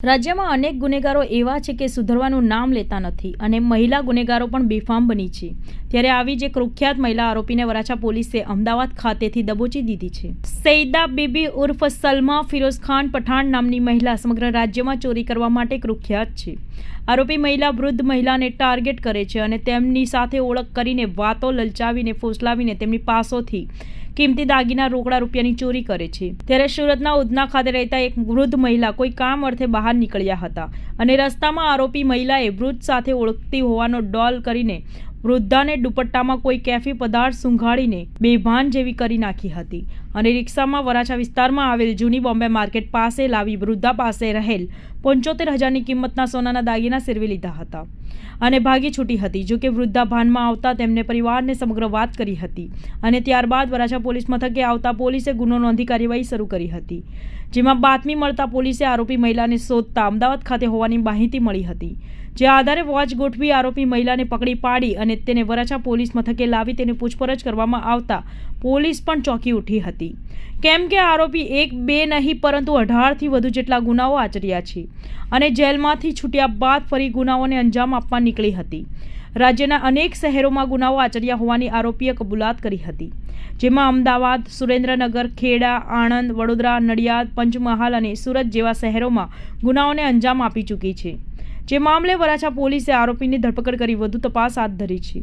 રાજ્યમાં અનેક ગુનેગારો એવા છે કે સુધરવાનું નામ લેતા નથી અને મહિલા ગુનેગારો પણ બેફામ બની છે। ત્યારે આવી જ એક કુખ્યાત મહિલા આરોપીને વરાછા પોલીસે અમદાવાદ ખાતેથી દબોચી દીધી છે। સૈદા બીબી ઉર્ફ સલમા ફિરોઝ ખાન પઠાણ નામની મહિલા સમગ્ર રાજ્યમાં ચોરી કરવા માટે કુખ્યાત છે। આરોપી મહિલા વૃદ્ધ મહિલાને ટાર્ગેટ કરે છે અને તેમની સાથે ઓળખ કરીને વાતો લલચાવીને ફોસલાવીને તેમની પાસેથી કિંમતી દાગીના રોકડા રૂપિયાની ચોરી કરે છે। ત્યારે સુરતના ઉધના ખાતે રહેતા એક વૃદ્ધ મહિલા કોઈ કામ અર્થે બહાર નીકળ્યા હતા અને રસ્તામાં આરોપી મહિલાએ વૃદ્ધ સાથે ઓળખતી હોવાનો ડોલ કરીને વૃદ્ધાને દુપટ્ટામાં કોઈ કેફી પદાર્થ સૂંઘાડીને બેભાન જેવી કરી નાખી હતી અને રિક્ષામાં વરાછા વિસ્તારમાં આવેલ જૂની બોમ્બે માર્કેટ પાસે લાવી વૃદ્ધા પાસે રહેલ 75,000ની કિંમતના સોનાના દાગીના સેરવી લીધા હતા અને ભાગી છૂટી હતી। જો કે વૃદ્ધા ભાનમાં આવતા તેમને પરિવારને સમગ્ર વાત કરી હતી અને ત્યારબાદ વરાછા પોલીસ મથકે આવતા પોલીસે ગુનો નોંધી કાર્યવાહી શરૂ કરી હતી, જેમાં બાતમી મળતા પોલીસે આરોપી મહિલાને શોધતા અમદાવાદ ખાતે હોવાની માહિતી મળી હતી, જે આધારે વોચ ગોઠવી આરોપી મહિલાને પકડી પાડી અને તેને વરાછા પોલીસ મથકે લાવી તેની પૂછપરછ કરવામાં આવતા પોલીસ પણ ચોંકી ઉઠી હતી, કેમ કે આરોપી 1, 2 નહીં પરંતુ 18થી વધુ જેટલા ગુનાઓ આચર્યા છે અને જેલમાંથી છૂટ્યા બાદ ફરી ગુનાઓને અંજામ આપવા નીકળી હતી। રાજ્યના અનેક શહેરોમાં ગુનાઓ આચર્યા હોવાની આરોપીએ કબૂલાત કરી હતી, જેમાં અમદાવાદ, સુરેન્દ્રનગર, ખેડા, આણંદ, વડોદરા, નડિયાદ, પંચમહાલ અને સુરત જેવા શહેરોમાં ગુનાઓને અંજામ આપી ચૂકી છે। જે મામલે વરાછા પોલીસે આરોપીની ધરપકડ કરી વધુ તપાસ હાથ ધરી છે।